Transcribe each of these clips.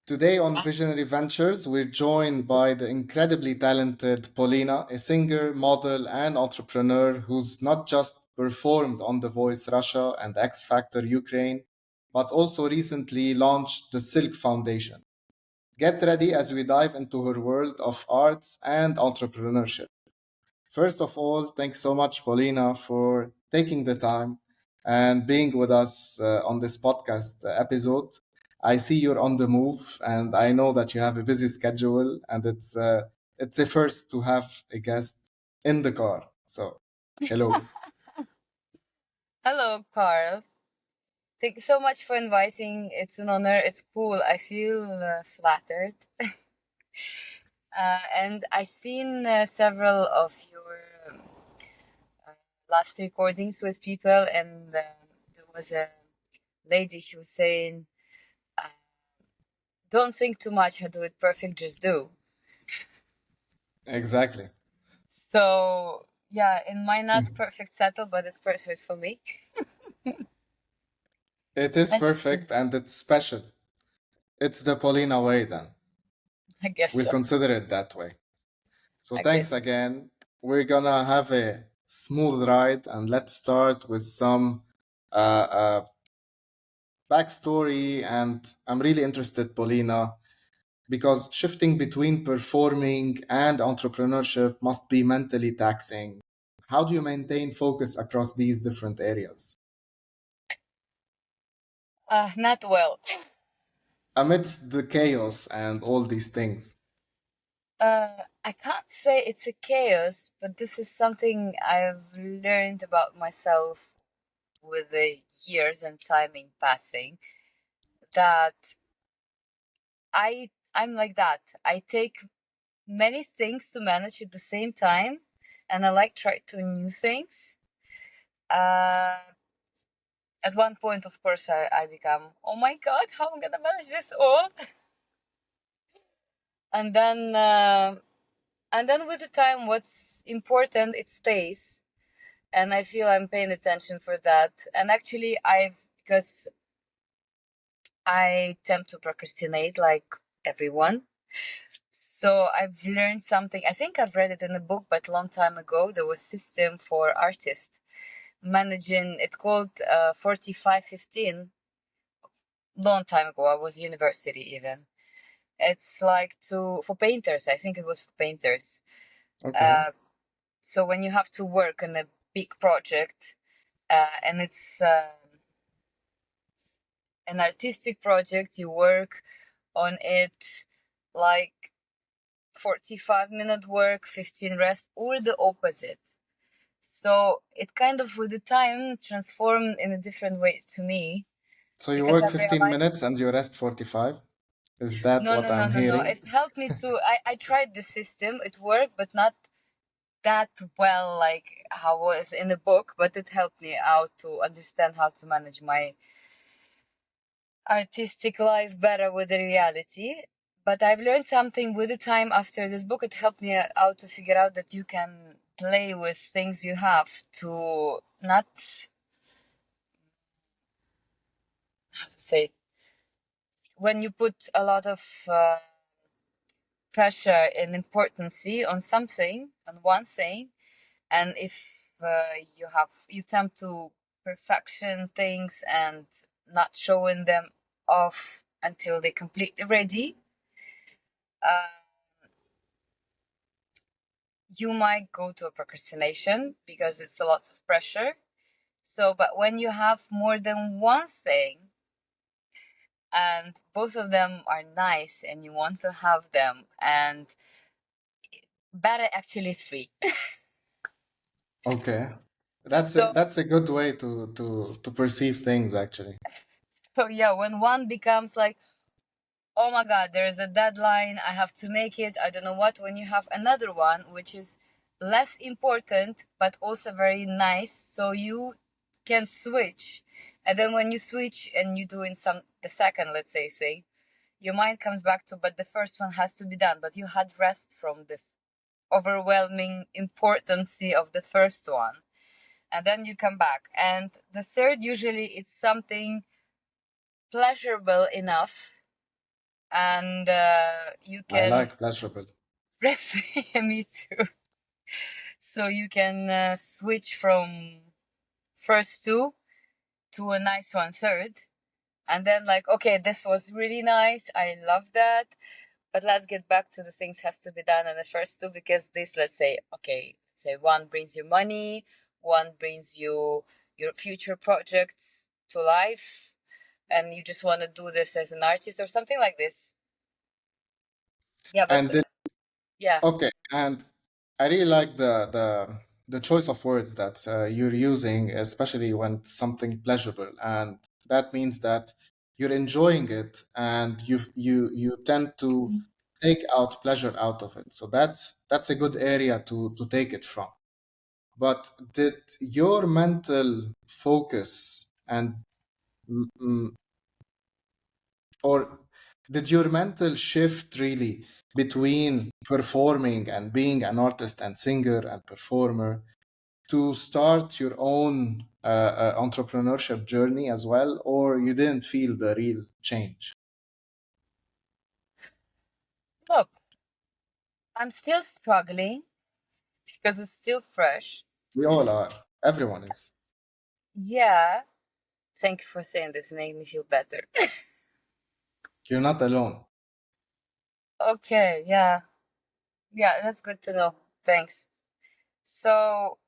Today on Visionary Ventures, we're joined by the incredibly talented Polina, a singer, model, and entrepreneur who's not just performed on The Voice Russia and X Factor Ukraine, but also recently launched the Silk Foundation. Get ready as we dive into her world of arts and entrepreneurship. First of all, thanks so much, Paulina, for taking the time and being with us on this podcast episode. I see you're on the move, and I know that you have a busy schedule, and it's a first to have a guest in the car. So, hello. Hello, Carl. Thank you so much for inviting. It's an honor. It's cool. I feel flattered. And I've seen several of your uh, last recordings with people, and there was a lady, she was saying, uh, don't think too much, do it perfect, just do. Exactly. So, yeah, in my not perfect settle, but it's perfect for me. It is Nice to see perfect you. and it's special. It's the Paulina way, then. I guess We'll so. consider it that way. So, I thanks guess. again. We're gonna have a smooth ride, and let's start with some backstory. And I'm really interested, Paulina, because shifting between performing and entrepreneurship must be mentally taxing. How do you maintain focus across these different areas Not well. amidst the chaos and all these things? I can't say it's a chaos, but this is something I've learned about myself with the years and timing passing, that I'm like that. I take many things to manage at the same time, and I like try to new things. Uh, at one point, of course, I become, oh my God, how am I gonna manage this all? And then, with the time, what's important, it stays, and I feel I'm paying attention for that. And actually, because I tend to procrastinate like everyone. So I've learned something. I think I've read it in a book, but a long time ago. There was system for artists managing. It's called 4515. Long time ago, I was university even. It's like to for painters. I think it was for painters. Okay. Uh, so when you have to work on a big project, and it's an artistic project, you work on it like 45-minute work, 15 rest, or the opposite. So it kind of with the time transformed in a different way to me, So you because work I've 15 realized minutes and you rest 45? Is that no, what no, no, I'm no, no. hearing? It helped me to. I tried the system. It worked, but not that well like how it was in the book. But it helped me out to understand how to manage my artistic life better with the reality. But I've learned something with the time after this book. It helped me out to figure out that you can play with things you have to not, how to say, when you put a lot of pressure and importance on something, on one thing, and if you tend to perfection things and not showing them off until they're completely ready, uh, you might go to a procrastination because it's a lot of pressure. So, but when you have more than one thing and both of them are nice and you want to have them, and better actually three. Okay. So, That's a good way to perceive things actually. so yeah, when one becomes like, oh my God, there's a deadline, I have to make it, I don't know what, when you have another one, which is less important, but also very nice, so you can switch. And then when you switch and you do in the second, let's say, your mind comes back to, but the first one has to be done, but you had rest from the overwhelming importance of the first one. And then you come back. And the third, usually it's something pleasurable enough and you I can like pleasurable. me too. So you can switch from first two to a nice one third, and then like, okay, this was really nice, I love that, but let's get back to the things has to be done in the first two, because this, let's say, okay, say one brings you money, one brings you your future projects to life, and you just want to do this as an artist or something like this. Yeah, but And then, yeah. okay, and I really like the choice of words that you're using, especially when it's something pleasurable, and that means that you're enjoying it, and you tend to take out pleasure out of it. So that's a good area to take it from. But did your mental focus and mm, mm, or did your mental shift really between performing and being an artist and singer and performer to start your own entrepreneurship journey as well, or you didn't feel the real change? Look, I'm still struggling because it's still fresh. We all are. Everyone is. Yeah. Thank you for saying this. It made me feel better. You're not alone. Okay, yeah. Yeah, that's good to know. Thanks. So,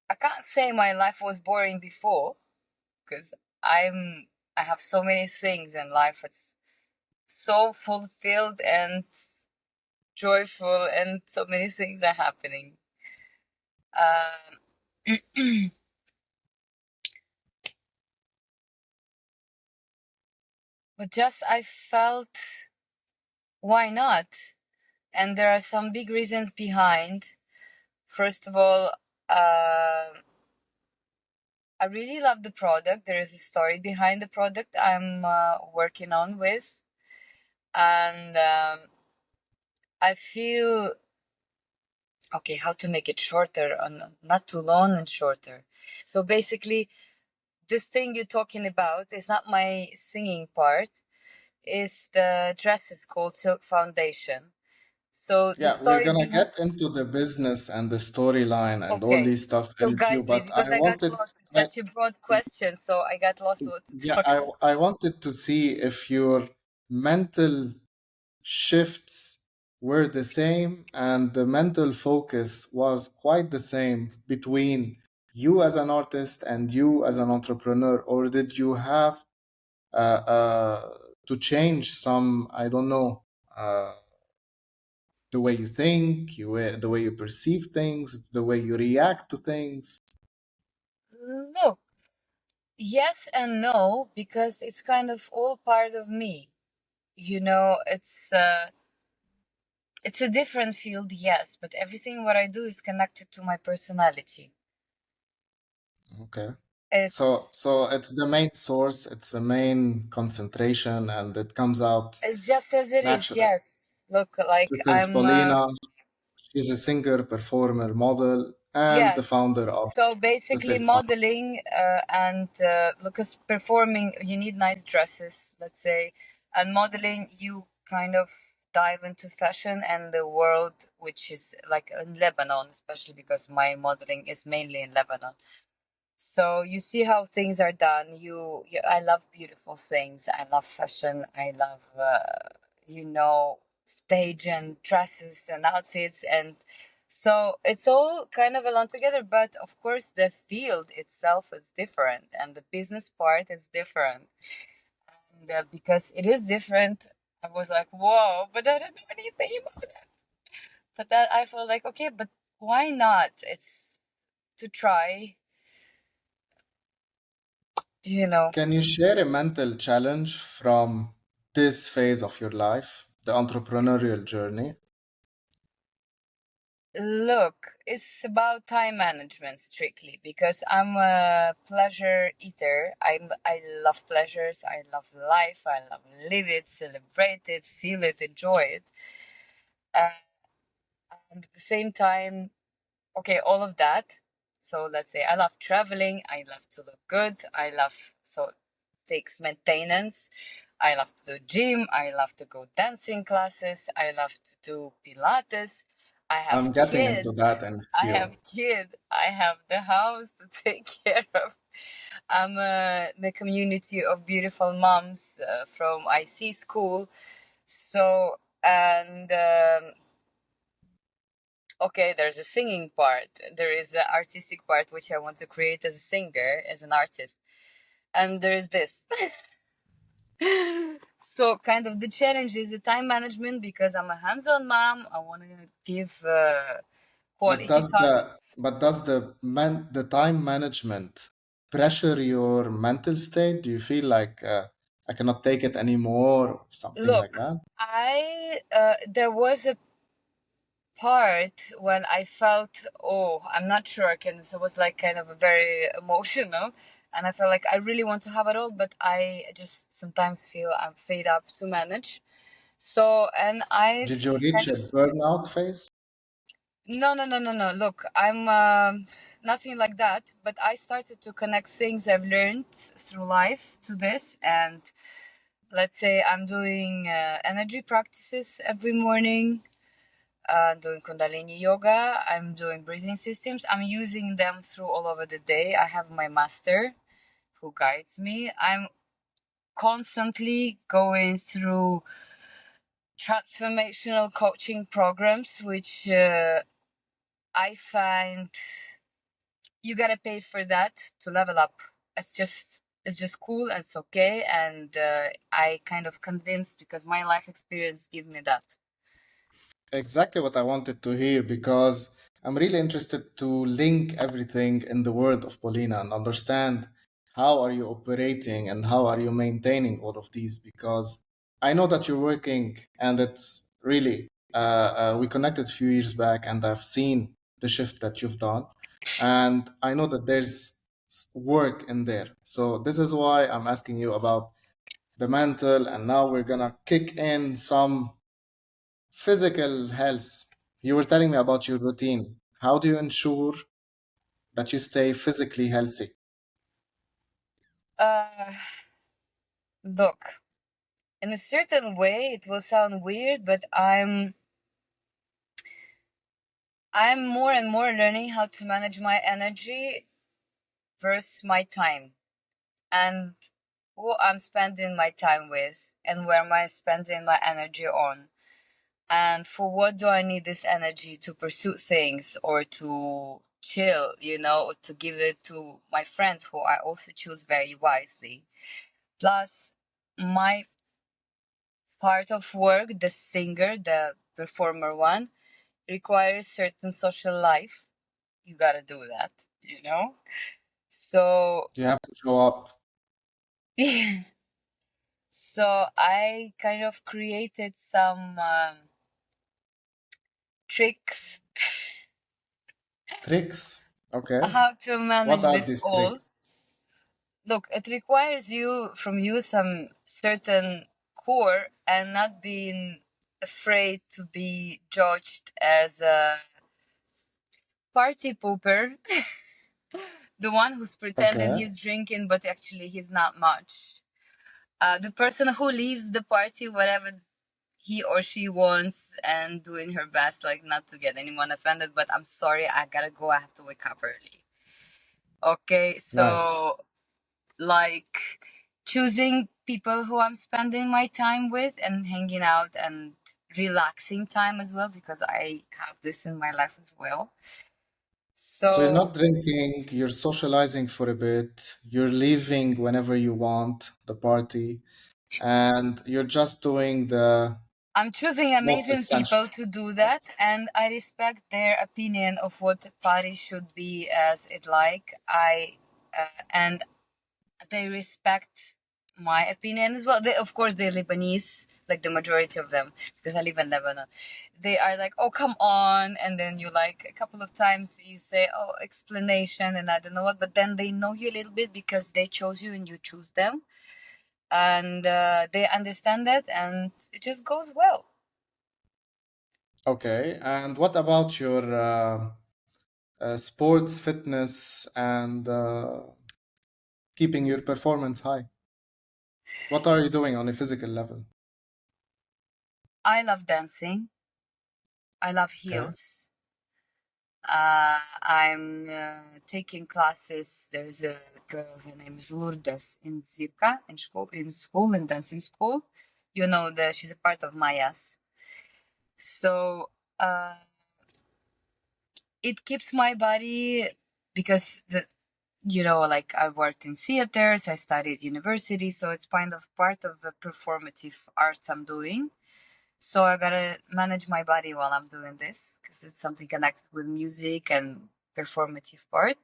I can't say my life was boring before, because I have so many things in life. It's so fulfilled and joyful, and so many things are happening. Um, but just I felt, why not? And there are some big reasons behind. First of all, I really love the product. There is a story behind the product I'm working on with, and I feel, okay, how to make it shorter and not too long and shorter. So basically, this thing you're talking about is not my singing part. Is the dresses called Silk Foundation. So the Yeah, we're story gonna behind. get into the business and the storyline and all Okay, these stuff so in few, guide me, but because I got lost. It's such a broad question, so I got lost what to yeah, talk about. I wanted to see if your mental shifts were the same and the mental focus was quite the same between you as an artist and you as an entrepreneur, or did you have to change some, I don't know, the way you think, the way you perceive things, the way you react to things? Look, yes and no, because it's kind of all part of me. It's a different field, yes, but everything what I do is connected to my personality. Okay. So It's so it's the main source, it's the main concentration, and it comes out it's just as it is, naturally. yes. Look, like This is I'm Polina. She's a singer, performer, model, and the yes. founder of So the basically, Silk Fund. modeling and because performing, you need nice dresses, let's say, and modeling, you kind of dive into fashion and the world, which is like in Lebanon, especially because my modeling is mainly in Lebanon. So you see how things are done. I love beautiful things. I love fashion. I love, stage and dresses and outfits, and so it's all kind of along together. But of course, the field itself is different, and the business part is different. And because it is different, I was like, whoa! But I don't know anything about it. But that I felt like, okay, but why not? It's to try, you know. Can you share a mental challenge from this phase of your life, the entrepreneurial journey? Look, it's about time management strictly, because I'm a pleasure eater. I love pleasures. I love life. I love live it, celebrate it, feel it, enjoy it. Uh, and at the same time, okay, all of that. So let's say I love traveling. I love to look good. I love, so it takes maintenance. I love to do gym. I love to go dancing classes. I love to do Pilates. I have I'm getting into kids. that in a I have few. kids. I have the house to take care of. I'm the community of beautiful moms from IC school. So, and okay, there's a singing part. There is the artistic part, which I want to create as a singer, as an artist. And there is this. So, kind of the challenge is the time management because I'm a hands on mom. I want to give But quality does time. the time management pressure your mental state? Do you feel like I cannot take it anymore or something like Look, that? there was a part when I felt, oh, I'm not sure I can. So it was like kind of a very emotional, and I felt like I really want to have it all, but I just sometimes feel I'm fed up to manage. So, and Did you I've reach kind a of burnout phase? no, no, no, no, no. Look, I'm nothing like that, but I started to connect things I've learned through life to this, and let's say I'm doing energy practices every morning. I'm doing Kundalini yoga. I'm doing breathing systems. I'm using them through all over the day. I have my master who guides me. I'm constantly going through transformational coaching programs, which I find you gotta pay for that to level up. It's just cool and it's okay, and I kind of convinced because my life experience give me that. Exactly what I wanted to hear because I'm really interested to link everything in the world of Polina and understand how are you operating and how are you maintaining all of these because I know that you're working and it's really we connected a few years back and I've seen the shift that you've done and I know that there's work in there. So this is why I'm asking you about the mental and now we're gonna kick in some physical health. You were telling me about your routine. How do you ensure that you stay physically healthy? Uh, Look, in a certain way, it will sound weird, but I'm more and more learning how to manage my energy versus my time and who I'm spending my time with and where am I spending my energy on. And for what do I need this energy to pursue things or to chill, or to give it to my friends who I also choose very wisely. Plus, my part of work, the singer, the performer one, requires certain social life. You gotta do that. So, You have to show up. so I kind of created some tricks Tricks. Okay. how to What manage are this these all. tricks? Look, it requires from you some certain core and not being afraid to be judged as a party pooper, the one who's pretending Okay. he's drinking but actually he's not much. The person who leaves the party whatever he or she wants and doing her best like not to get anyone offended, but I'm sorry, I gotta go, I have to wake up early. Okay, Nice. so like choosing people who I'm spending my time with and hanging out and relaxing time as well because I have this in my life as well. So you're So not drinking, you're socializing for a bit, you're leaving whenever you want the party, and you're just doing the I'm choosing most amazing essential people to stuff, do right? that, and I respect their opinion of what party should be as it like. And they respect my opinion as well. Of course, they're Lebanese, like the majority of them, because I live in Lebanon. They are like, "Oh, come on," and then you like a couple of times you say, "Oh, explanation," and I don't know what, but then they know you a little bit because they chose you and you choose them, and they understand that, and it just goes well. Okay. And what about your sports fitness and keeping your performance high? What are you doing on a physical level? I love dancing. I love Okay. heels. I'm taking classes. There's a girl, her name is Lourdes in Zirka, in school, in dancing school. You know that she's a part of Mayas. So uh, it keeps my body because like I worked in theaters, I studied university, so it's kind of part of the performative arts I'm doing. So I gotta manage my body while I'm doing this because it's something connected with music and performative part.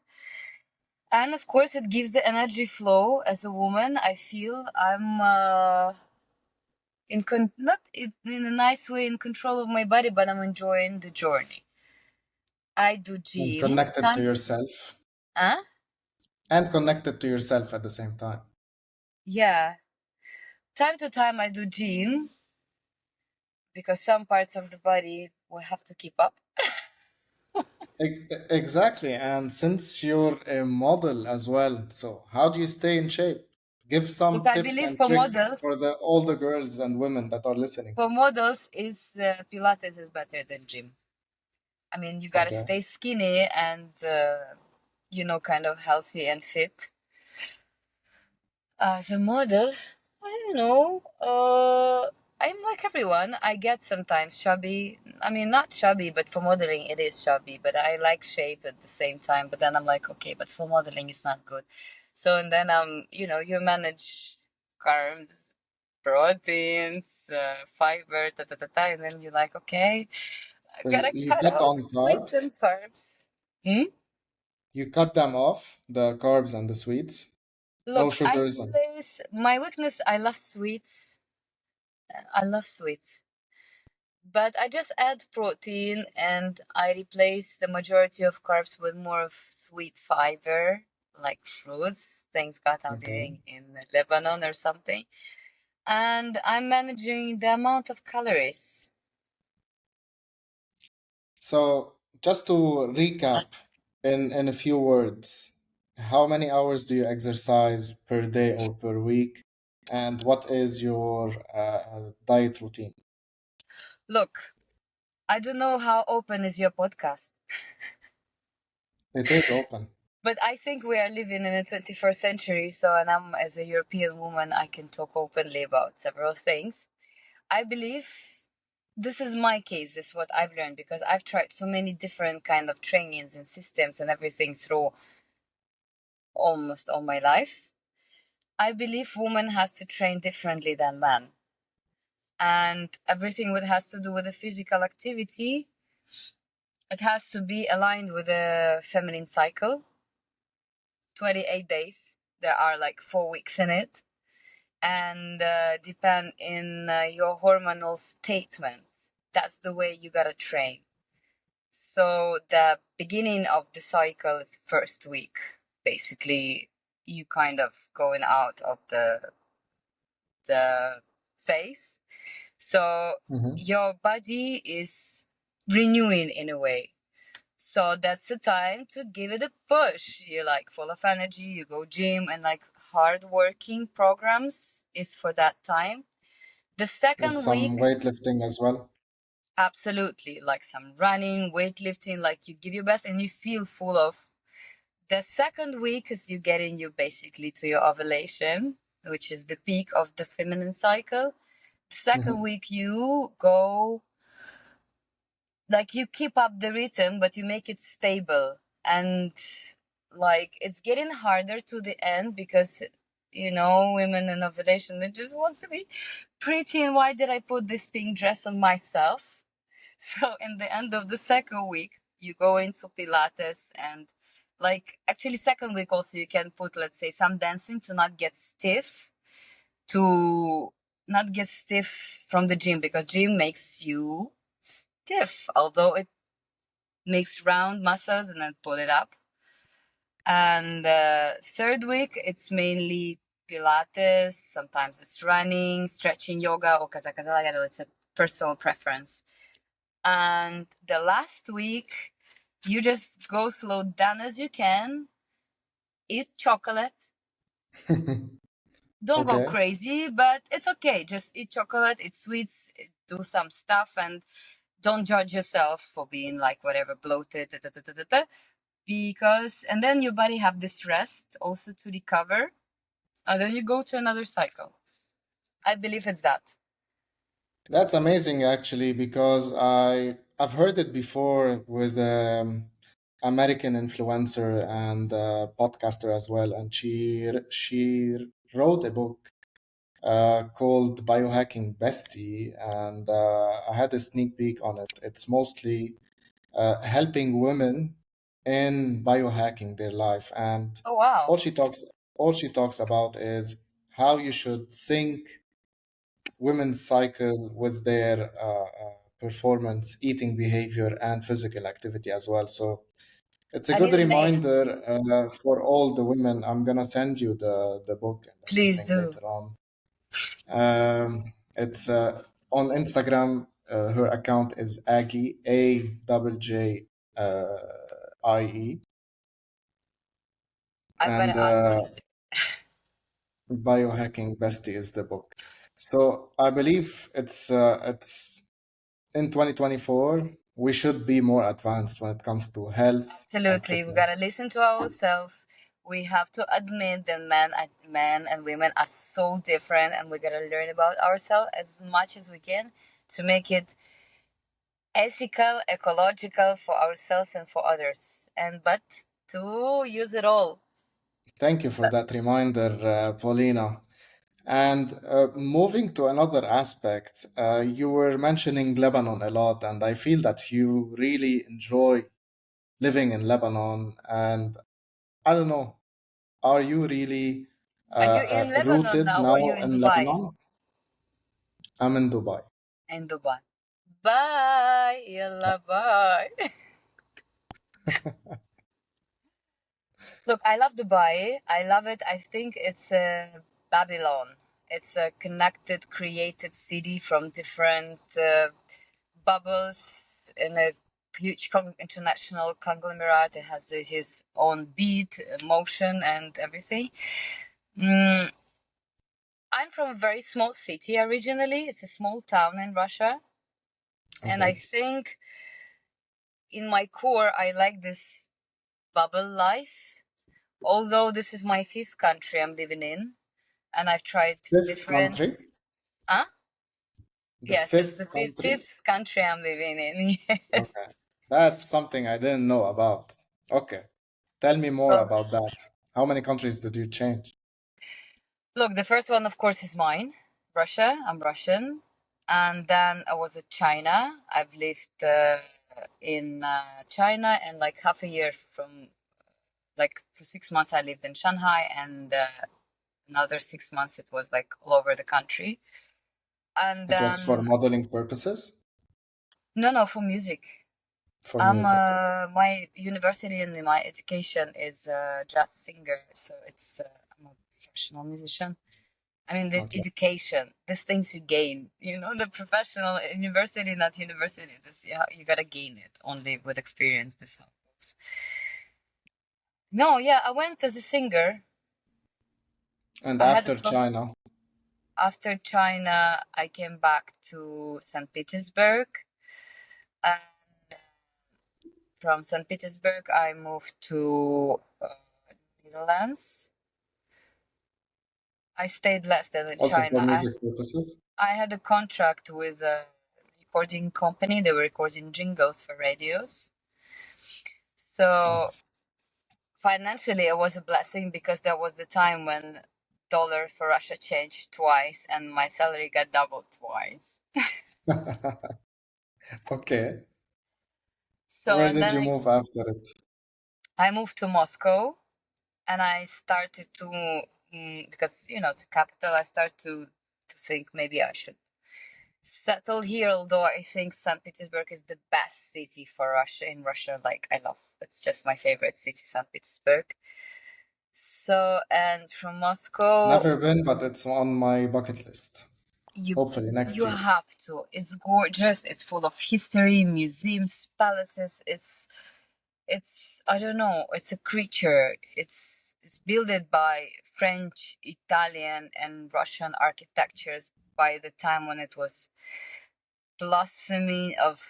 And of course, it gives the energy flow. As a woman, I feel I'm not in a nice way in control of my body, but I'm enjoying the journey. I do And gym. connected to yourself. Huh? And connected to yourself at the same time. Yeah. Time to time, I do gym because some parts of the body will have to keep up. Exactly. And since you're a model as well, so how do you stay in shape? Give Look, some I tips believe and tricks for models, the all the girls and women that are listening for to you. models, is Pilates is better than gym. I mean, you gotta Okay. stay skinny and kind of healthy and fit. As a model, I don't know. I'm like everyone. I get sometimes chubby. I mean, not chubby, but for modeling, it is chubby. But I like shape at the same time. But then I'm like, okay, but for modeling, it's not good. So, and then you manage carbs, proteins, fiber, and then you're like, okay, I So gotta you cut cut off on sweets carbs. and carbs. Hmm? You cut them off, the carbs and the sweets. No Look, I sugars and replace my weakness. I love sweets. I love sweets. But I just add protein and I replace the majority of carbs with more of sweet fiber, like fruits. Thanks God I'm okay. living in Lebanon or something. And I'm managing the amount of calories. So just to recap in a few words, how many hours do you exercise per day or per week? And what is your diet routine? Look, I don't know how open is your podcast, It is open. but I think we are living in the 21st century. So, and I'm as a European woman, I can talk openly about several things. I believe this is my case. This is what I've learned because I've tried so many different kind of trainings and systems and everything through almost all my life. I believe woman has to train differently than man, and everything that has to do with the physical activity, it has to be aligned with the feminine cycle. 28 days. There are like 4 weeks in it, and depend in your hormonal statements. That's the way you gotta train. So the beginning of the cycle is first week. Basically, you kind of going out of the phase. So Mhm. your body is renewing in a way. So that's the time to give it a push. You're like full of energy, you go gym and like hard working programs is for that time. The With second some week, weightlifting as well. absolutely, like some running, weightlifting, like you give your best and you feel full of. The second week is you getting you basically to your ovulation, which is the peak of the feminine cycle. The second Mhm. week you go like you keep up the rhythm, but you make it stable. And like it's getting harder to the end because women in ovulation they just want to be pretty and why did I put this pink dress on myself? So in the end of the second week, you go into Pilates and like actually second week also you can put let's say some dancing to not get stiff from the gym because gym makes you stiff, although it makes round muscles and then pull it up. And third week it's mainly Pilates, sometimes it's running, stretching yoga or kaza kaza, it's a personal preference. And the last week, you just go slow down as you can, eat chocolate, Don't go Okay. crazy, but it's okay. Just eat chocolate, eat sweets, do some stuff, and don't judge yourself for being like whatever bloated. Da, da, da, da, da, da. Because and then your body have this rest also to recover, and then you go to another cycle. I believe it's that. That's amazing, actually, because I've heard it before with American influencer and podcaster as well, and she wrote a book called Biohacking Bestie, and I had a sneak peek on it. It's mostly helping women in biohacking their life, and Oh wow. all she talks all she talks about is how you should sync women's cycle with their performance, eating behavior, and physical activity as well. So it's a I good need a name. reminder for all the women. I'm gonna send you the book and Please everything do. later on. It's on Instagram. Her account is Aggie AJJIE, I'm gonna and add you. Biohacking Bestie is the book. So I believe it's in 2024 we should be more advanced when it comes to health and Absolutely. We gotta fitness. listen to ourselves. We have to admit that men and women are so different, and we gotta learn about ourselves as much as we can to make it ethical, ecological for ourselves and for others. And but to use it all. Thank you for That's that reminder, Paulina. And moving to another aspect, you were mentioning Lebanon a lot, and I feel that you really enjoy living in Lebanon. And I don't know, are you really Are you in Lebanon rooted now or now you in in Dubai? Lebanon? I'm in Dubai. In Dubai. Bye. Yalla bye. Look, I love Dubai. I love it. I think it's Babylon. It's a connected, created city from different bubbles in a huge international conglomerate. It has his own beat, motion, and everything. Mm, I'm from a very small city originally. It's a small town in Russia. And I Okay. think in my core, I like this bubble life. Although this is my fifth country I'm living in, and I've tried Fifth different. country? Huh? The Yes, it's the fifth country? fifth country I'm living in. Yes. Okay. That's something I didn't know about. Okay. Tell me more So, about that. How many countries did you change? look, the first one, of course, is mine, Russia. I'm Russian. And then I was at China. I've lived in China, and like half a year from, like, for 6 months, I lived in Shanghai, and another 6 months, it was like all over the country. And It was for then, modeling purposes, no, no, for music. for music. My university and my education is jazz singer, so it's I'm a professional musician. I mean, the Okay. education, these things you gain, the professional university, not university. This you gotta gain it only with experience. This helps. No, yeah, I went as a singer. And I had a after pro. China, After China, I came back to St. Petersburg, and from St. Petersburg, I moved to Netherlands. I stayed less than in also for China. I music purposes. I had a contract with a recording company. They were recording jingles for radios. So Nice. financially, it was a blessing because that was the time when dollar for Russia changed twice and my salary got doubled twice. Okay. So Where and did then you move after it? I moved to Moscow and I started to because it's a capital. I started to think maybe I should settle here, although I think St. Petersburg is the best city for Russia in Russia. Like I love it's just my favorite city, St. Petersburg. So and from Moscow, Never been, but it's on my bucket list. you Hopefully next you year. have to. It's gorgeous. It's full of history, museums, palaces. It's I don't know. It's a creature. It's is built by French, Italian, and Russian architectures by the time when it was blossoming of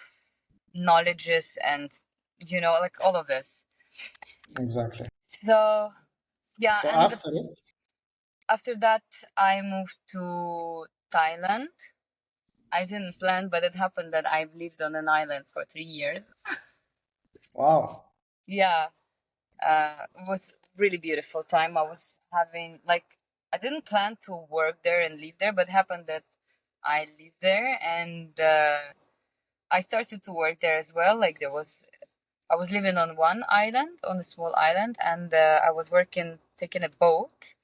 knowledges and like all of this. Exactly. So yeah, So and after it, after that I moved to Thailand. I didn't plan, but it happened that I've lived on an island for 3 years. wow. Yeah, it was really beautiful time. I was having like I didn't plan to work there and live there, but it happened that I lived there and I started to work there as well. Like I was living on one island, on a small island, and I was working, taking a boat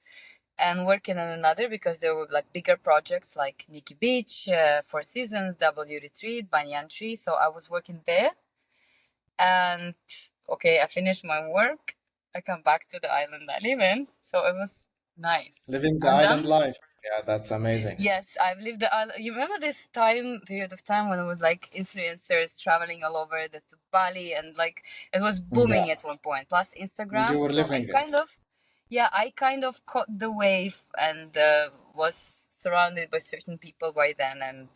and working on another because there were like bigger projects like Nikki Beach, Four Seasons, W Retreat, Banyan Tree. So I was working there, and okay, I finished my work. I come back to the island I live in, so it was nice. Living the And island then life. Yeah, that's amazing. yes, I've lived the island. You remember this time period of time when it was like influencers traveling all over to Bali and like it was booming Yeah. at one point. Plus And you Instagram, were so living it. yeah, I kind of caught the wave and was surrounded by certain people by then, and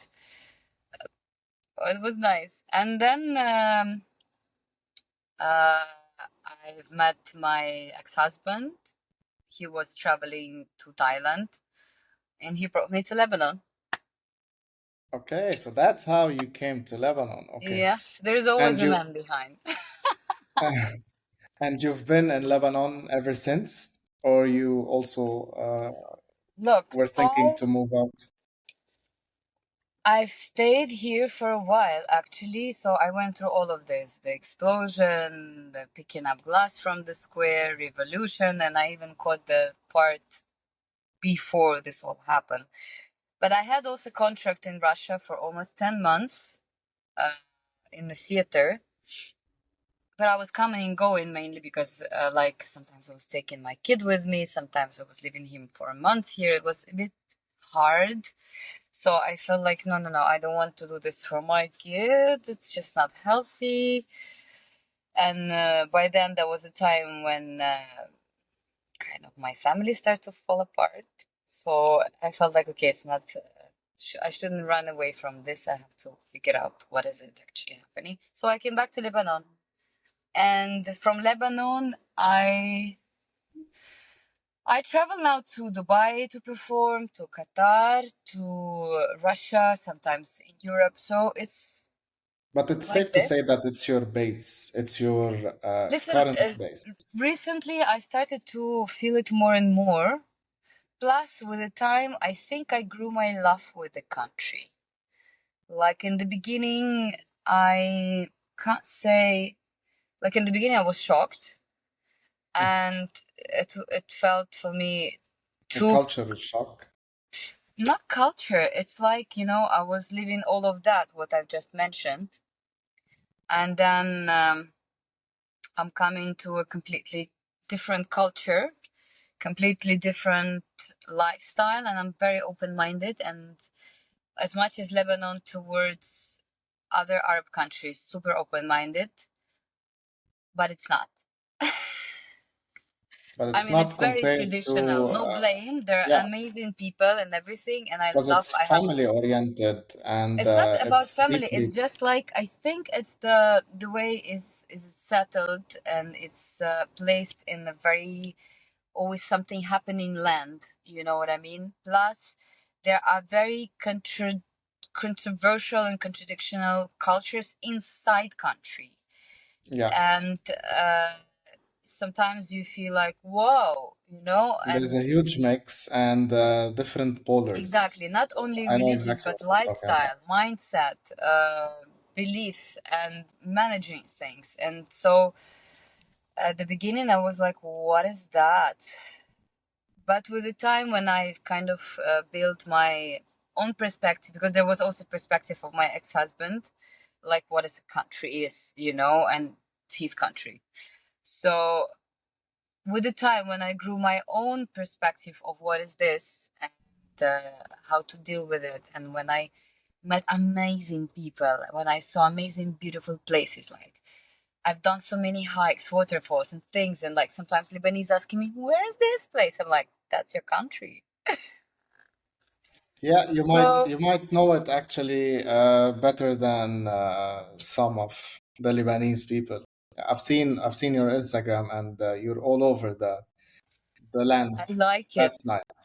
it was nice. And then uh, I've met my ex-husband. He was traveling to Thailand, and he brought me to Lebanon. Okay, so that's how you came to Lebanon. Okay. Yes, there's always And a you man behind. and you've been in Lebanon ever since, or you also Look, were thinking to move out? I've stayed here for a while actually, so I went through all of this, the explosion, the picking up glass from the square, revolution, and I even caught the part before this all happened. But I had also a contract in Russia for almost 10 months uh, in the theater. But I was coming and going mainly because, like, sometimes I was taking my kid with me, sometimes I was leaving him for a month here. It was a bit hard. So I felt like, no, no, no, I don't want to do this for my kid. It's just not healthy. And by then, there was a time when kind of my family started to fall apart. So I felt like, okay, it's not. I shouldn't run away from this. I have to figure out what is it actually happening. So I came back to Lebanon, and from Lebanon, I travel now to Dubai to perform, to Qatar, to Russia, sometimes in Europe. So it's But it's like safe to this. say that it's your base. It's your Listen, current base. recently I started to feel it more and more. Plus, with the time, I think I grew my love with the country. Like in the beginning, I can't say, like in the beginning, I was shocked and it felt for me A too cultural shock. not culture. It's like, I was living all of that, what I've just mentioned. And then I'm coming to a completely different culture, completely different lifestyle. And I'm very open minded. And as much as Lebanon towards other Arab countries, super open minded, but it's not. But I it's mean, it's not very compared to, traditional. No blame. They're yeah, amazing people and everything. And I because love, it's I have family oriented and it's not about it's family. deeply, It's just like I think it's the way is settled and it's placed in a very always something happening land. You know what I mean? Plus, there are very controversial and contradictional cultures inside country, yeah, and sometimes you feel like whoa, there's and a huge mix and different polars. exactly, not So only I know religious, exactly but what you're talking about. lifestyle, mindset, beliefs, and managing things. And so at the beginning, I was like, what is that? But with the time, when I kind of built my own perspective, because there was also perspective of my ex-husband, like what is a country is, and his country. So with the time when I grew my own perspective of what is this and how to deal with it, and when I met amazing people, when I saw amazing, beautiful places, like I've done so many hikes, waterfalls, and things, and like sometimes Lebanese asking me, "Where is this place?" I'm like, "That's your country." Yeah, So you might know it actually better than some of the Lebanese people. I've seen your Instagram, and you're all over the land. I like it. That's nice.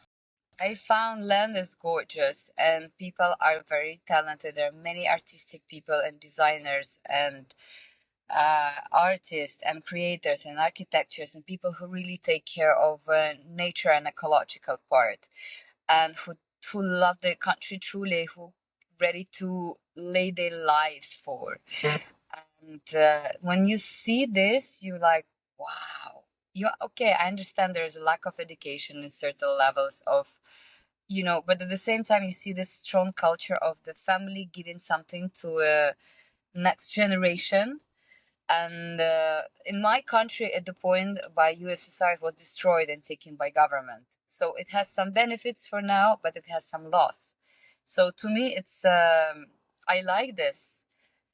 I found land is gorgeous, and people are very talented. There are many artistic people and designers and artists and creators and architectures and people who really take care of nature and ecological part, and who love their country truly, who ready to lay their lives for. And when you see this, you're like, wow. You okay? I understand there's a lack of education in certain levels of, but at the same time, you see this strong culture of the family giving something to a next generation. And in my country, at the point by USSR, it was destroyed and taken by government. So it has some benefits for now, but it has some loss. So to me, it's I like this,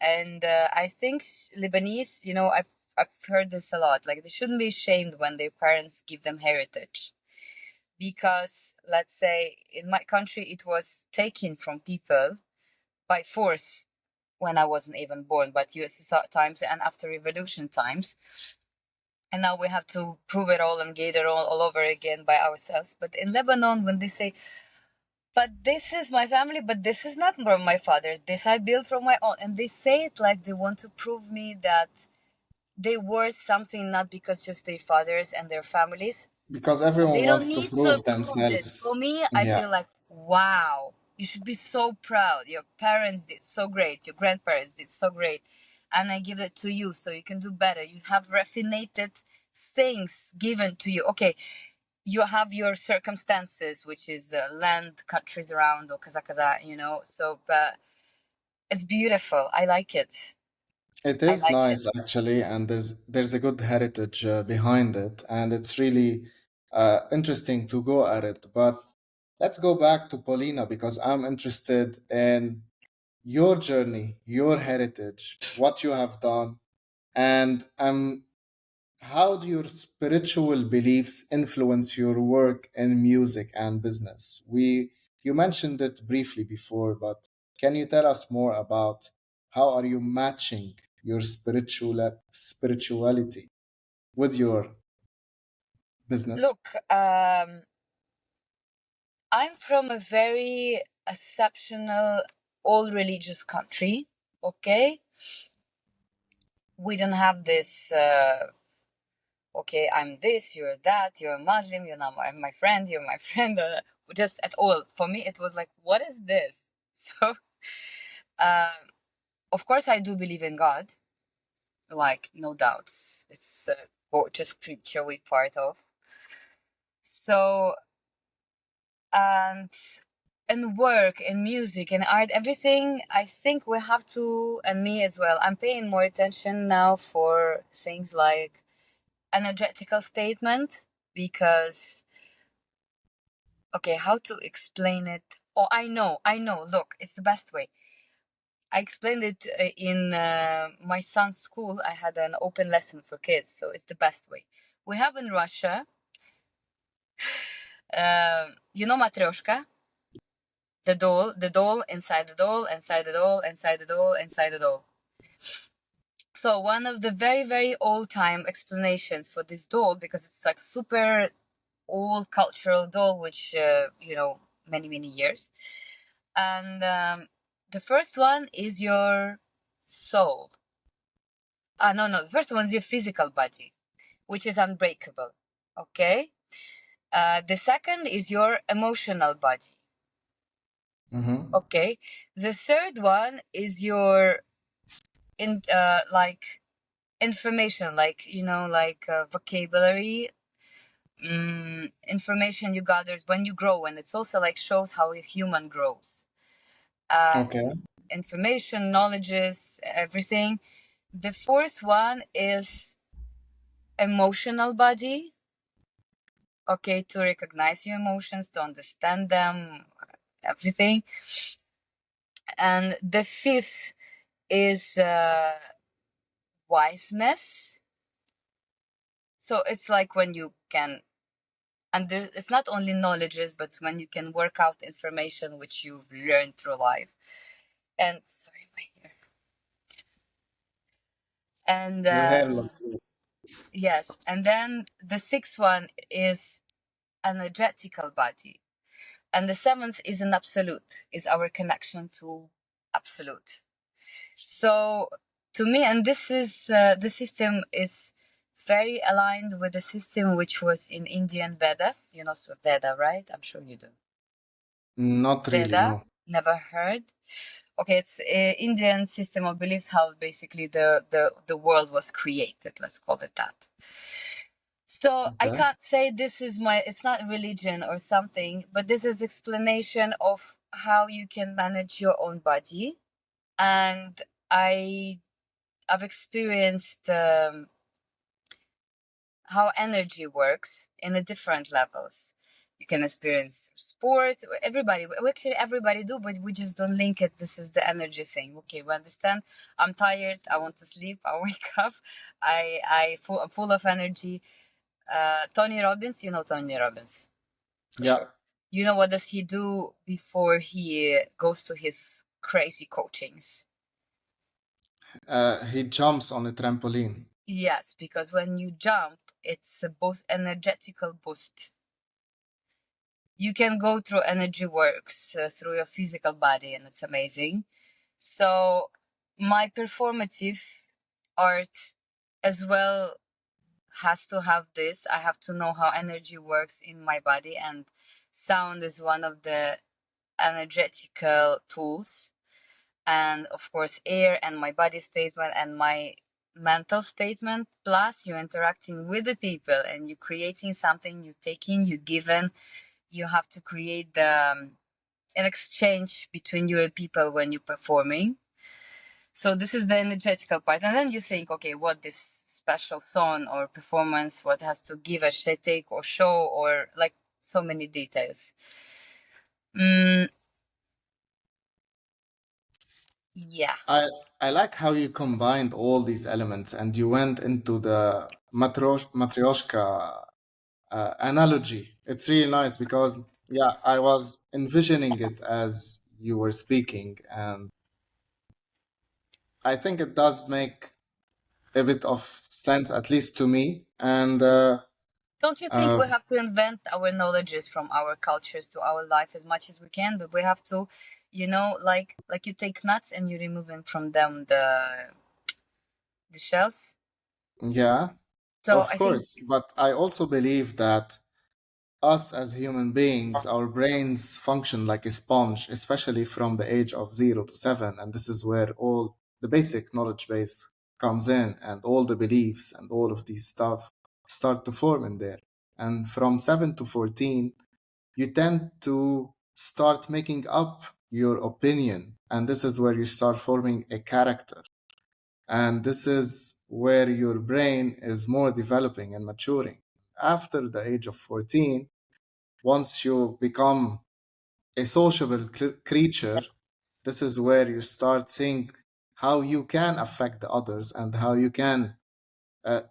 and I think Lebanese, I've heard this a lot. Like they shouldn't be ashamed when their parents give them heritage, because let's say in my country it was taken from people by force when I wasn't even born, but USSR times and after revolution times. And now we have to prove it all and get it all over again by ourselves. But in Lebanon, when they say, but this is my family, but this is not from my father, this I built from my own. And they say it like they want to prove me that they were something, not because just their fathers and their families, Because and everyone they don't wants to need to prove prove this. For themselves. me, I Yeah. feel like, wow, you should be so proud. Your parents did so great. Your grandparents did so great. And I give it to you so you can do better. You have raffinated things given to you. Okay, you have your circumstances, which is land, countries around, or kaza kaza, So, but it's beautiful. I like it. It I is like it. nice actually, and there's a good heritage behind it, and it's really interesting to go at it. But let's go back to Paulina because I'm interested in your journey, your heritage, what you have done, and how do your spiritual beliefs influence your work in music and business? You mentioned it briefly before, but can you tell us more about how are you matching your spirituality with your business? Look, I'm from a very exceptional, all religious country. Okay, we don't have this. Okay, I'm this, you're that, you're a Muslim, you're not my friend, you're my friend. Just at all. For me, it was like, what is this? So, um, of course, I do believe in God. Like, no doubts. It's a gorgeous creature we part of. So, and in work, in music, in art, everything, I think we have to, and me as well, I'm paying more attention now for things like energetical statement, because, okay, how to explain it? Oh, I know, look, it's the best way. I explained it in my son's school. I had an open lesson for kids, so it's the best way. We have in Russia, Matryoshka, the doll inside the doll, inside the doll, inside the doll, inside the doll. So one of the very, very old time explanations for this doll, because it's like super old cultural doll, which, many, many years. And the first one is your soul. No, the first one is your physical body, which is unbreakable. Okay. The second is your emotional body. Mm-hmm. Okay. The third one is your like information, like vocabulary, information you gathered when you grow, and it's also like shows how a human grows. Okay. Information, knowledges, everything. The fourth one is emotional body. Okay, to recognize your emotions, to understand them, everything. And the fifth is wiseness. So it's like when you can, and there, it's not only knowledges, but when you can work out information which you've learned through life. And sorry, my hair. And Your hair looks good. yes, and then the sixth one is energetical body, and the seventh is an absolute, is our connection to absolute. So to me, and this is the system is very aligned with the system which was in Indian Vedas. You know, so Veda, right? I'm sure you do. Not really, Veda, no. never heard. Okay, it's a Indian system of beliefs how basically the world was created. Let's call it that. So I Okay. can't say this is my. It's not religion or something, but this is explanation of how you can manage your own body. And I've experienced how energy works in a different levels. You can experience sports. Everybody, actually, everybody do, but we just don't link it. This is the energy thing. Okay, we understand. I'm tired. I want to sleep. I wake up. I'm full of energy. Tony Robbins, you know Tony Robbins for Yeah. sure. You know what does he do before he goes to his crazy coachings? He jumps on a trampoline. Yes, because when you jump, it's a boost, energetical boost. You can go through energy works through your physical body, and it's amazing. So my performative art as well has to have this. I have to know how energy works in my body, and sound is one of the energetical tools. And of course, air and my body statement and my mental statement. Plus, you're interacting with the people and you're creating something, you taking, you given. You have to create an exchange between you and people when you're performing. So this is the energetical part, and then you think, okay, what this special song or performance, what has to give a take or show or like so many details. Mm, yeah. I I like how you combined all these elements and you went into the matryoshka analogy. It's really nice because yeah, I was envisioning it as you were speaking, and I think it does make a bit of sense, at least to me. And Don't you think uh, we have to invent our knowledges from our cultures to our life as much as we can? But we have to, like you take nuts and you remove them from them the shells. yeah, So of I think course. But I also believe that us as human beings, our brains function like a sponge, especially from the age of 0 to 7. And this is where all the basic knowledge base comes in, and all the beliefs and all of these stuff start to form in there. And from 7 to 14, you tend to start making up your opinion. And this is where you start forming a character. And this is where your brain is more developing and maturing. After the age of 14, once you become a sociable creature, this is where you start seeing how you can affect the others and how you can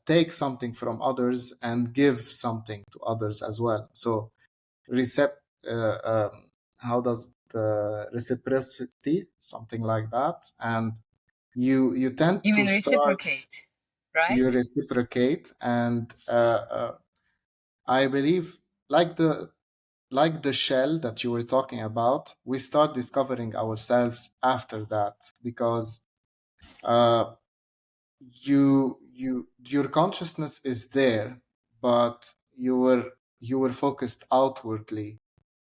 take something from others and give something to others as well. So, recept, uh, um, how does the reciprocity, something like that, and you tend you to mean start, reciprocate, you right? reciprocate, and I believe like the shell that you were talking about, we start discovering ourselves after that because uh, your consciousness is there, but you were focused outwardly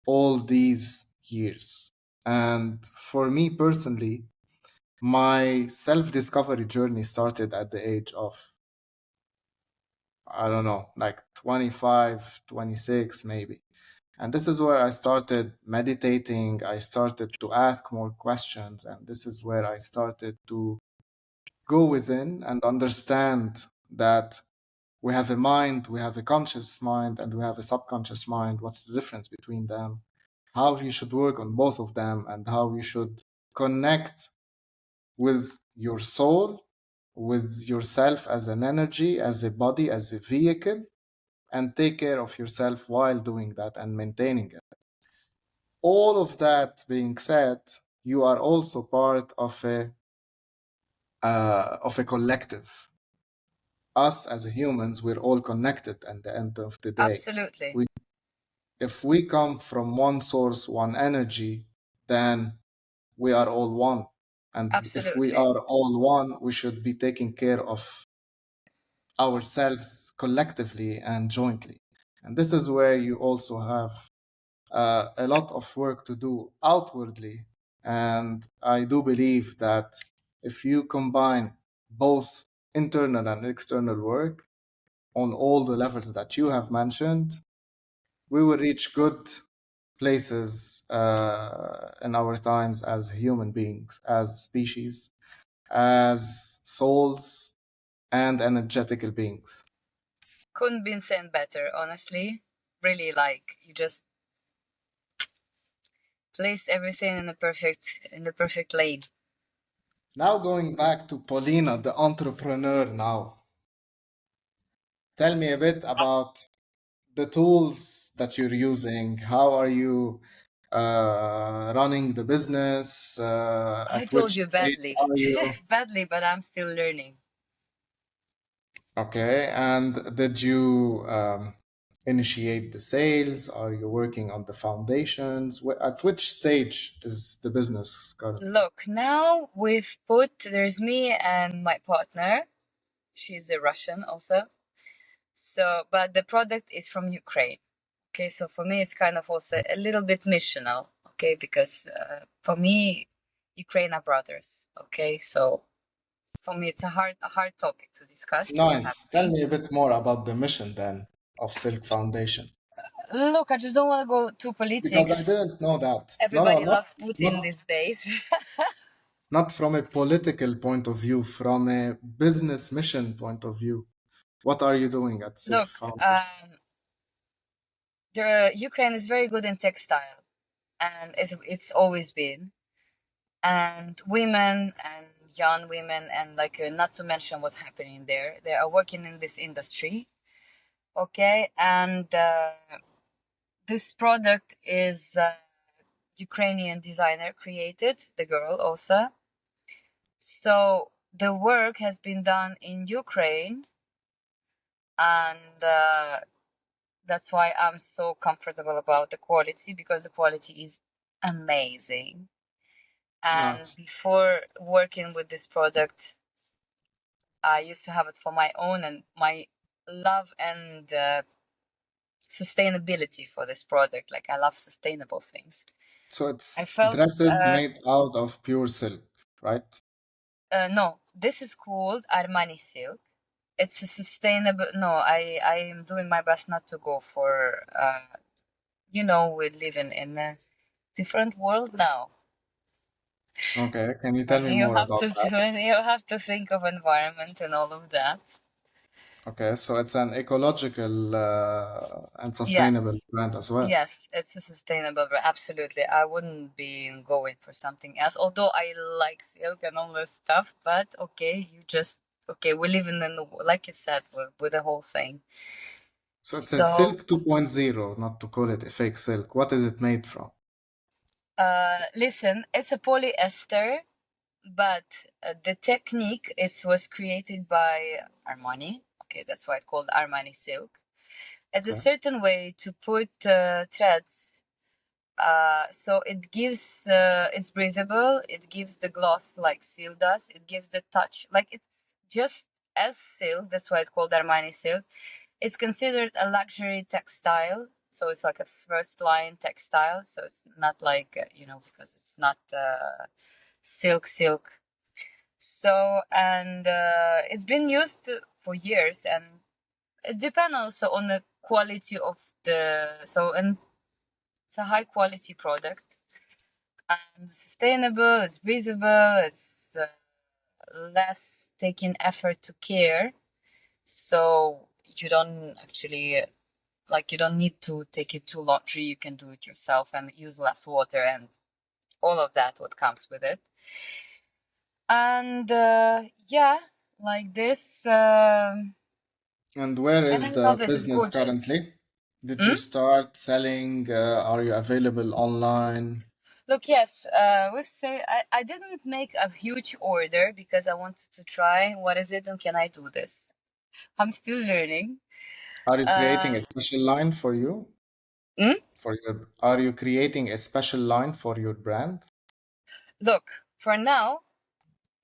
all these years. And for me personally, my self-discovery journey started at the age of, I don't know, like 25, 26 maybe. And this is where I started meditating. I started to ask more questions. And this is where I started to go within and understand that we have a mind, we have a conscious mind, and we have a subconscious mind. What's the difference between them? How you should work on both of them, and how you should connect with your soul, with yourself as an energy, as a body, as a vehicle, and take care of yourself while doing that and maintaining it. All of that being said, you are also part of a collective. Us as humans, we're all connected at the end of the day. Absolutely. We, if we come from one source, one energy, then we are all one. And if we Absolutely. are all one, we should be taking care of ourselves collectively and jointly. And this is where you also have a lot of work to do outwardly. And I do believe that if you combine both internal and external work on all the levels that you have mentioned, we will reach good places in our times as human beings, as species, as souls, and energetical beings. Couldn't be said better, honestly. Really, like, you just placed everything in the perfect lane. Now going back to Paulina, the entrepreneur now. Tell me a bit about the tools that you're using. How are you running the business? I At which told you stage badly. are you? Badly, but I'm still learning. Okay, and did you initiate the sales? Are you working on the foundations? At which stage is the business currently? Look, now there's me and my partner. She's a Russian also. So, but the product is from Ukraine. Okay, so for me, it's kind of also a little bit missional. Okay, because for me, Ukraine are brothers. Okay, so for me, it's a hard topic to discuss. You have Nice. Tell seen. me a bit more about the mission then of Silk Foundation. Look, I just don't want to go to Because I politics. didn't know that. No, no, Everybody loves Putin not these days. not from a political point of view, from a business mission point of view. What are you doing at Silk Look, Foundation? the Ukraine is very good in textile, and it's always been. And women and young women, and like not to mention what's happening there, they are working in this industry. Okay, and this product is Ukrainian designer created, the girl also. So the work has been done in Ukraine, and that's why I'm so comfortable about the quality, because the quality is amazing. And Nice. before working with this product, I used to have it for my own, and my love and sustainability for this product. Like, I love sustainable things. So I it's felt dressed made out of pure silk, right? no, this is called Armani silk. It's a sustainable. No, I am doing my best not to go for. We live in a different world now. Okay, can you tell When me you more have about to that? when you have to think of environment and all of that. Okay, so it's an ecological and sustainable Yes, brand as well. yes, it's a sustainable brand. Absolutely, I wouldn't be going for something else. Although I like silk and all this stuff, but okay, we live in the, like you said, with the whole thing. So it's a So, silk 2.0, not to call it a fake silk. What is it made from? listen, it's a polyester, but the technique was created by Armani. Okay, that's why it's called Armani silk. It's a Okay. certain way to put threads, so it's breathable, it gives the gloss like silk does, it gives the touch like it's just as silk. That's why it's called Armani silk. It's considered a luxury textile, so it's like a first line textile, so it's not like because it's not silk. So, and it's been used for years, and it depends also on the quality of and it's a high quality product and sustainable, it's breathable, it's less taking effort to care. So you don't actually you don't need to take it to laundry, you can do it yourself and use less water and all of that what comes with it. And yeah, like this. And where And is I the love it. It's business gorgeous. currently? Did Hmm? you start selling? Are you available online? Look, yes, we've say I didn't make a huge order because I wanted to try what is it and can I do this. I'm still learning. Are you creating a Um, special line for you? hmm? Are you creating a special line for your brand? Look, for now,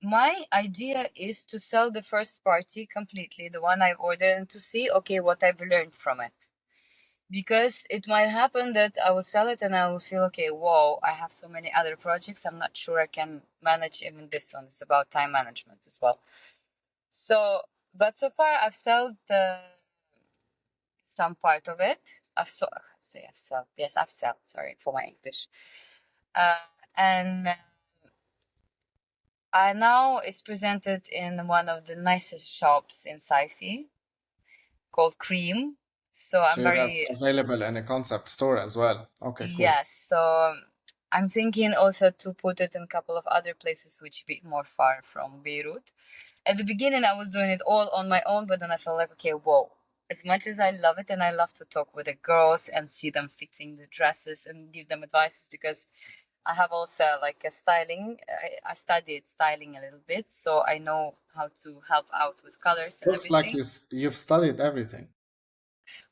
my idea is to sell the first party completely, the one I ordered, and to see, okay, what I've learned from it. Because it might happen that I will sell it and I will feel, okay, whoa, I have so many other projects. I'm not sure I can manage even this one. It's about time management as well. So, but so far I've sold some part of it. I've sold. Yes, I've sold. Sorry for my English. Uh, and I now it's presented in one of the nicest shops in Saifi called Cream. So So I'm you're very available in a concept store as well. Okay, cool. yes. So I'm thinking also to put it in a couple of other places which be more far from Beirut. At the beginning, I was doing it all on my own, but then I felt like, okay, whoa. As much as I love it and I love to talk with the girls and see them fitting the dresses and give them advices because I have also like a styling. I studied styling a little bit, so I know how to help out with colors and Looks like everything. you've studied everything.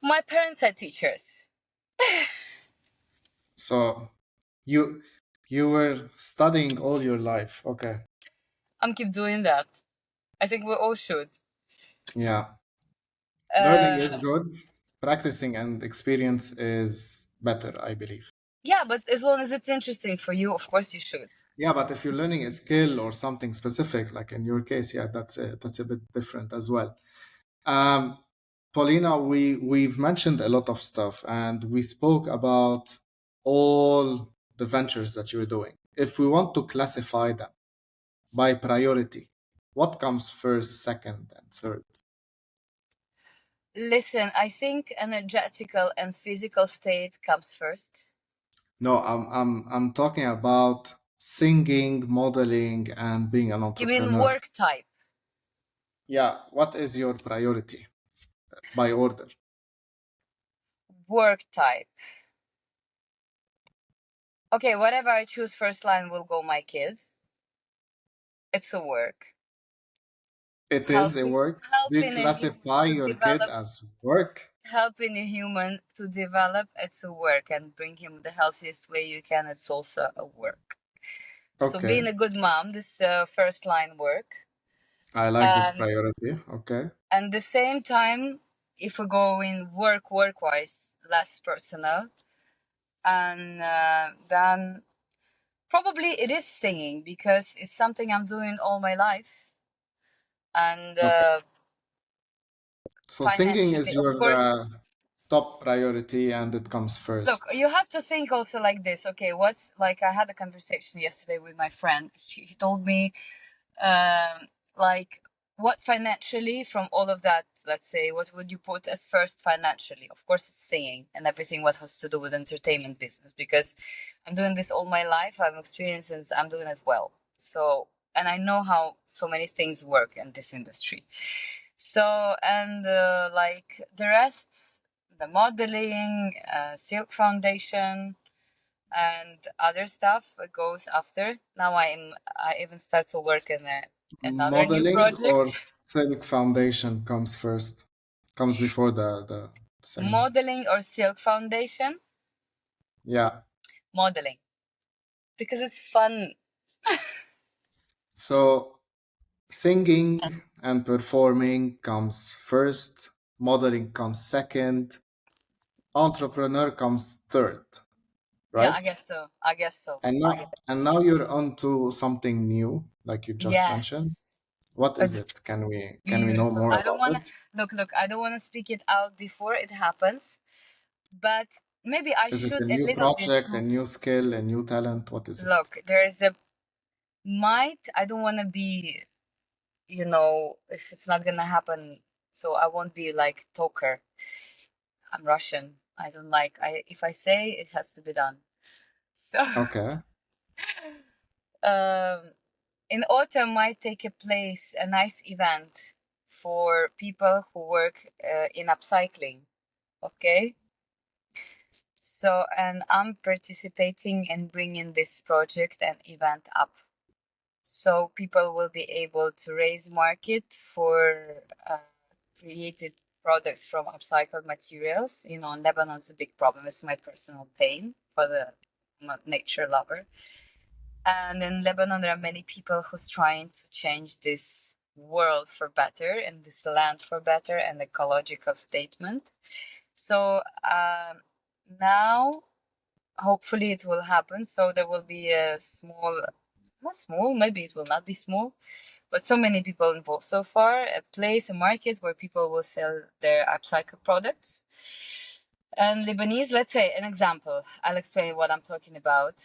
My parents are teachers. So you you were studying all your life. Okay. I'm keep doing that. I think we all should. Yeah. Learning is Uh, good. Practicing and experience is better, I believe. yeah, but as long as it's interesting for you, of course you should. Yeah, but if you're learning a skill or something specific, like in your case, yeah, that's a bit different as well. Um, Paulina, we've mentioned a lot of stuff, and we spoke about all the ventures that you're doing. If we want to classify them by priority, what comes first, second, and third? Listen, I think energetical and physical state comes first. No, I'm talking about singing, modeling, and being an You mean entrepreneur. work type? Yeah, what is your priority by order? Work type. Okay, whatever I choose first line will go my kid. It's a work. It is a Helping work. Do you helping a human classify to your kid develop as work? helping a human to develop it's a work and bring him the healthiest way you can, it's also a work. So being Okay, a good mom, this first line work. I like this And priority. Okay. the same time, if we go in work wise, less personal, and then probably it is singing because it's something I'm doing all my life. And Okay. So singing financially, is of your course. top priority and it comes Look, first. you have to think also like this. Okay, what's like I had a conversation yesterday with my friend. He told me um, like what financially from all of that, let's say, what would you put as first financially? Of course, it's singing and everything what has to do with entertainment business because I'm doing this all my life. I'm experienced and I'm doing it well. So, and I know how so many things work in this industry. So, and like the rest, the modeling, silk foundation, and other stuff goes after. Now I even start to work in another new Modeling or project. silk foundation comes first, comes before the singing. Modeling or silk foundation. Yeah. Modeling because it's fun. So singing and performing comes first, modeling comes second, entrepreneur comes third, Yeah, right? I guess so. And now you're onto something new, like you just mentioned. Yes, What is it's it? Can we know beautiful. more I don't about wanna it? look. I don't wanna speak it out before it happens, but maybe I Is it a should a new little bit. project, a new skill, a new talent? What is it? Look, there is a might. I don't wanna be. If it's not gonna happen, so I won't be like talker. I'm Russian. I don't like. I if I say it has to be done. So, Okay. um, in autumn might take a place a nice event for people who work in upcycling. Okay, so and I'm participating in bringing this project and event up, so people will be able to raise market for created products from upcycled materials. You know, in Lebanon, it's a big problem. It's my personal pain for the nature lover. And in Lebanon, there are many people who's trying to change this world for better and this land for better and ecological statement. So now, hopefully, it will happen. So there will be a small, not small, maybe it will not be small, but so many people involved so far. A place, a market where people will sell their upcycled products. And Lebanese, let's say an example. I'll explain what I'm talking about.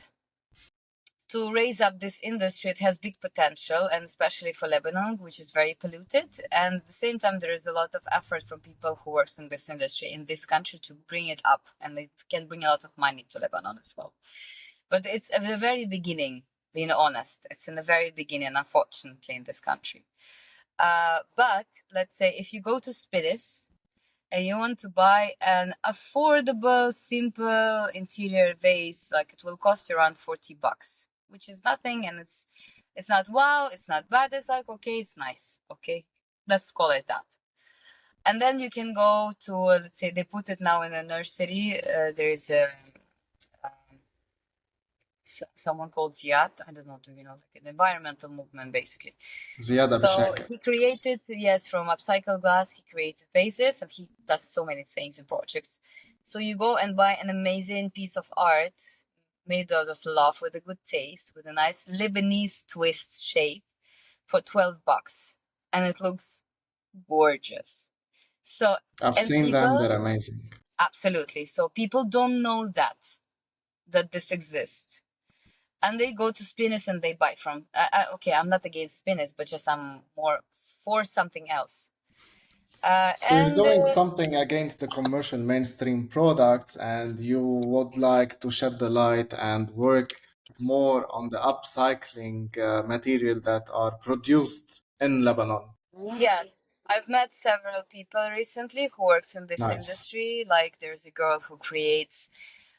To raise up this industry, it has big potential, and especially for Lebanon, which is very polluted. And at the same time, there is a lot of effort from people who works in this industry in this country to bring it up, and it can bring a lot of money to Lebanon as well. But it's at the very beginning, being honest. It's in the very beginning, unfortunately, in this country. But let's say if you go to Spiris and you want to buy an affordable, simple interior vase, like it will cost you around $40, which is nothing, and it's not wow, it's not bad. It's like okay, it's nice. Okay, let's call it that. And then you can go to let's say they put it now in a nursery. There is a someone called Ziad. I don't know, do you know, like an environmental movement, basically. Ziad Abu So Shakir. he created, yes, from upcycled glass, he created vases, and he does so many things and projects. So you go and buy an amazing piece of art made out of love with a good taste, with a nice Lebanese twist shape for $12, and it looks gorgeous. So, I've and seen them, they're people, amazing. absolutely. So people don't know that this exists, and they go to spinners and they buy from. Okay, I'm not against spinners, but just I'm more for something else. So you're And doing something against the commercial mainstream products, and you would like to shed the light and work more on the upcycling material that are produced in Lebanon. yes, I've met several people recently who works in this Nice. industry. Like there's a girl who creates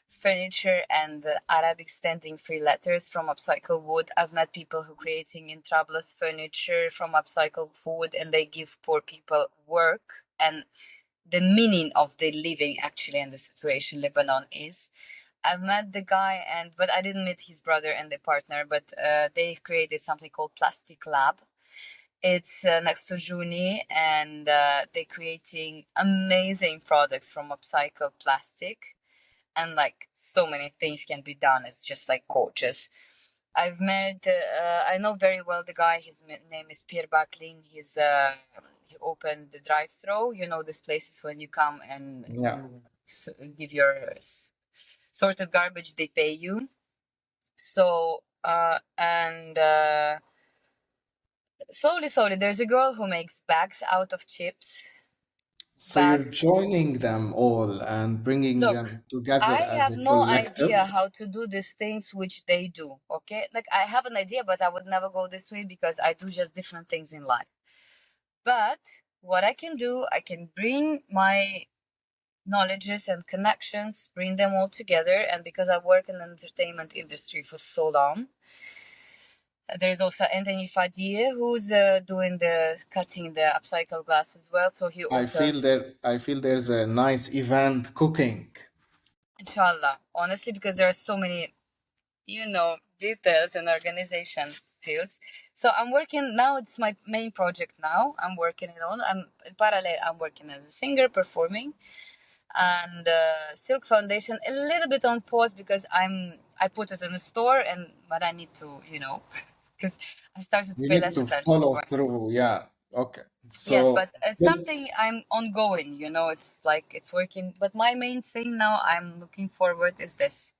furniture and Arabic standing free letters from upcycled wood. I've met people who creating intrablus furniture from upcycled wood, and they give poor people work and the meaning of the living actually in the situation Lebanon is. I've met the guy, and but I didn't meet his brother and the partner, but they created something called Plastic Lab. It's next to Juni, and they're creating amazing products from upcycled plastic, and like so many things can be done. It's just like gorgeous. I've met, I know very well the guy. His name is Pierre Backlin. He opened the drive-through. You know, these places when you come and Yeah. you give your sorted garbage, they pay you. So and slowly, there's a girl who makes bags out of chips. So you're Bags. joining them all and bringing Look, them together I as have a no collective. idea how to do these things which they do. Okay, like I have an idea, but I would never go this way because I do just different things in life. But what I can do, I can bring my knowledges and connections, bring them all together. And because I work in the entertainment industry for so long, there's also Anthony Fadie who's doing the cutting the upcycle glass as well. So he also, I feel there's a nice event cooking. inshallah, honestly, because there are so many, details and organization fields. So I'm working now. It's my main project now. I'm working it on. I'm in parallel. I'm working as a singer, performing, and Silk Foundation a little bit on pause because I put it in the store, and but I need to, because I started to You pay need less to attention follow for it. through. Yeah. Okay. Yes, So but it's something I'm ongoing. It's like it's working. But my main thing now I'm looking forward is this.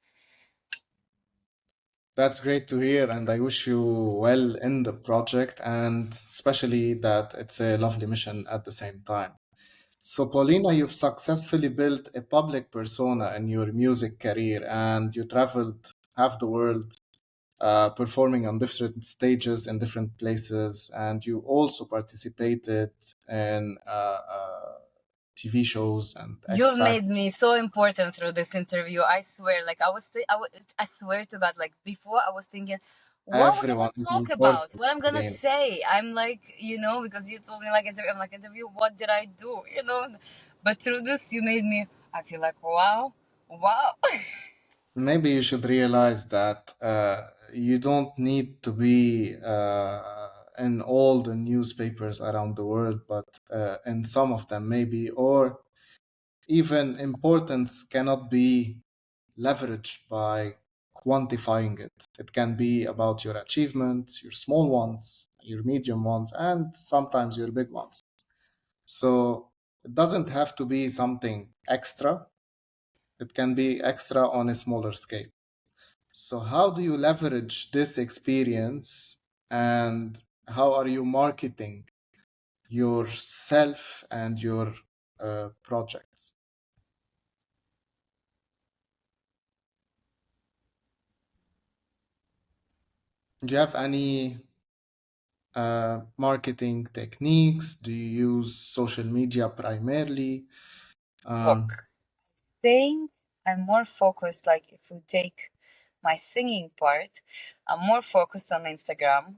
that's great to hear, and I wish you well in the project, and especially that it's a lovely mission at the same time. So, Paulina, you've successfully built a public persona in your music career, and you traveled half the world performing on different stages in different places, and you also participated in TV shows and X You've Factor. made me so important through this interview. I swear. Like I swear to God. Like before, I was thinking, what would I Everyone is talk important, about? What I'm gonna Pauline. say? I'm like, because you told me like interview. I'm like interview. What did I do? But through this, you made me. I feel like wow, wow. Maybe you should realize that you don't need to be in all the newspapers around the world, but in some of them maybe, or even importance cannot be leveraged by quantifying it. It can be about your achievements, your small ones, your medium ones, and sometimes your big ones. So it doesn't have to be something extra. It can be extra on a smaller scale. So, how do you leverage this experience, and how are you marketing yourself and your projects? Do you have any marketing techniques? Do you use social media primarily? Um, Look, saying I'm more focused. Like if we take my singing part, I'm more focused on Instagram.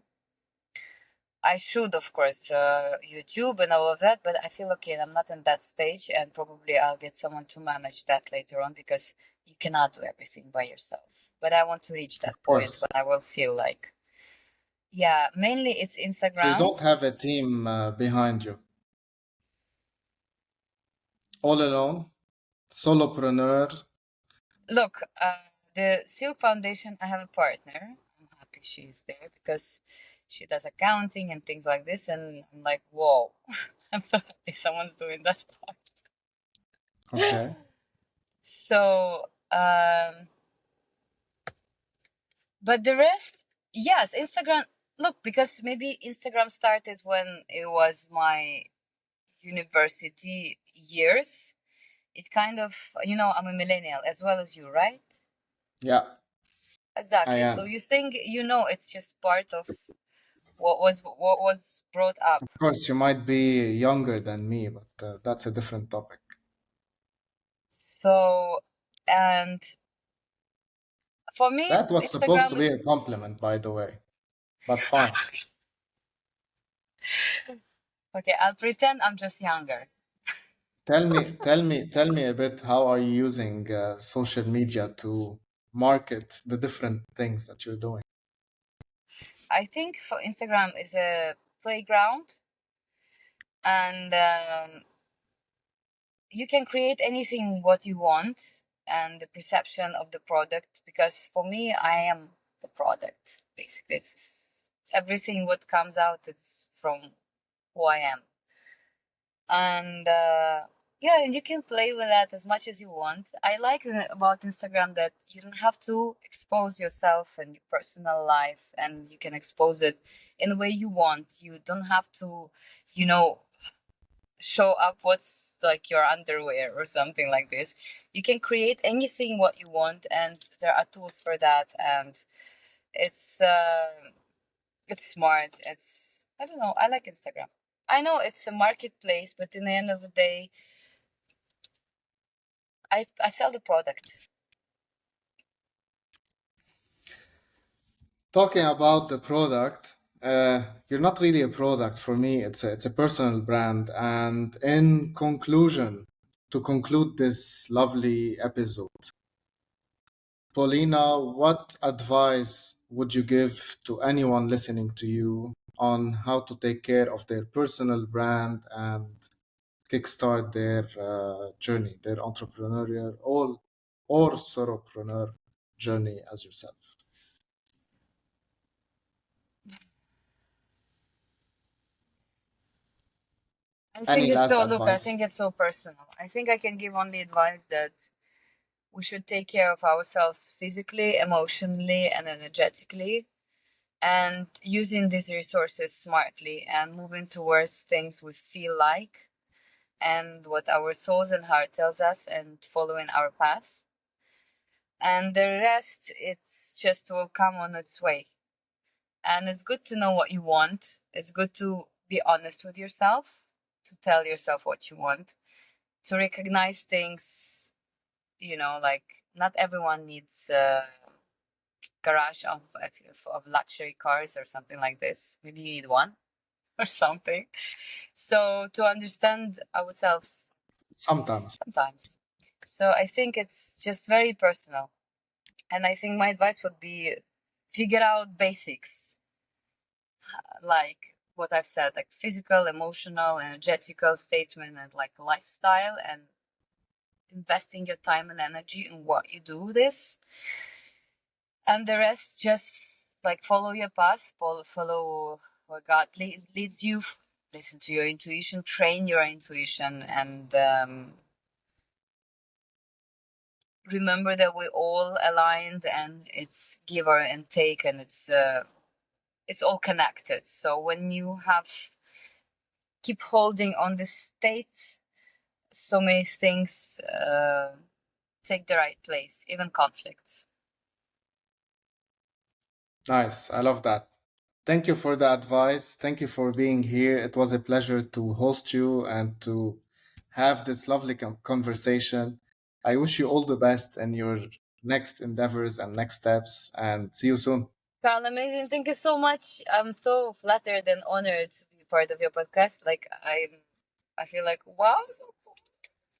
I should, of course, YouTube and all of that, but I feel okay. I'm not in that stage, and probably I'll get someone to manage that later on because you cannot do everything by yourself. But I want to reach of that point course. when I will feel like, yeah, mainly it's So, you Instagram. don't have a team behind you, all alone, solopreneur. Look, the Silk Foundation, I have a partner. I'm happy she's there because she does accounting and things like this, and I'm like, whoa, I'm so happy someone's doing that part. Okay. So, but the rest, yes, Instagram. Look, because maybe Instagram started when it was my university years. It kind of, I'm a millennial as well as you, right? Yeah, I Exactly. So am. you think, it's just part of what was brought up. Of course, you might be younger than me, but that's a different topic. So, and for me, That was supposed to Instagram be is a compliment, by the way, but fine. okay. I'll pretend I'm just younger. Tell me a bit. How are you using social media to market the different things that you're doing? I think for Instagram is a playground, and you can create anything what you want and the perception of the product, because for me I am the product basically. It's everything what comes out, it's from who I am. And yeah, and you can play with that as much as you want. I like about Instagram that you don't have to expose yourself and your personal life, and you can expose it in the way you want. You don't have to, you know show up what's like your underwear or something like this. You can create anything what you want, and there are tools for that. And it's it's smart. It's, I don't know. I like Instagram. I know it's a marketplace, but in the end of the day, I sell the product. Talking about the product, you're not really a product for me. It's a personal brand. And in conclusion, to conclude this lovely episode, Paulina, what advice would you give to anyone listening to you on how to take care of their personal brand and kickstart their journey, their entrepreneurial or solopreneur journey as yourself? I Any think it's last so, look, I advice? think it's so personal. I think I can give only advice that we should take care of ourselves physically, emotionally, and energetically, and using these resources smartly and moving towards things we feel like and what our souls and heart tells us, and following our path. and the rest it's just will come on its way. And it's good to know what you want. It's good to be honest with yourself, to tell yourself what you want, to recognize things, like not everyone needs a garage of luxury cars or something like this. Maybe you need one or something. So to understand ourselves Sometimes. sometimes. So I think it's just very personal. And I think my advice would be figure out basics, like what I've said, like physical, emotional, energetical statement, and like lifestyle, and investing your time and energy in what you do this. And the rest, just like follow your path, follow where God leads you, listen to your intuition, train your intuition, and remember that we're all aligned, and it's giver and take, and it's all connected. So when you have keep holding on this state, so many things take the right place, even conflicts. Nice. I love that. Thank you for the advice. Thank you for being here. It was a pleasure to host you and to have this lovely conversation. I wish you all the best in your next endeavors and next steps, and see you soon. Carl, amazing. Thank you so much. I'm so flattered and honored to be part of your podcast. Like I feel like wow, so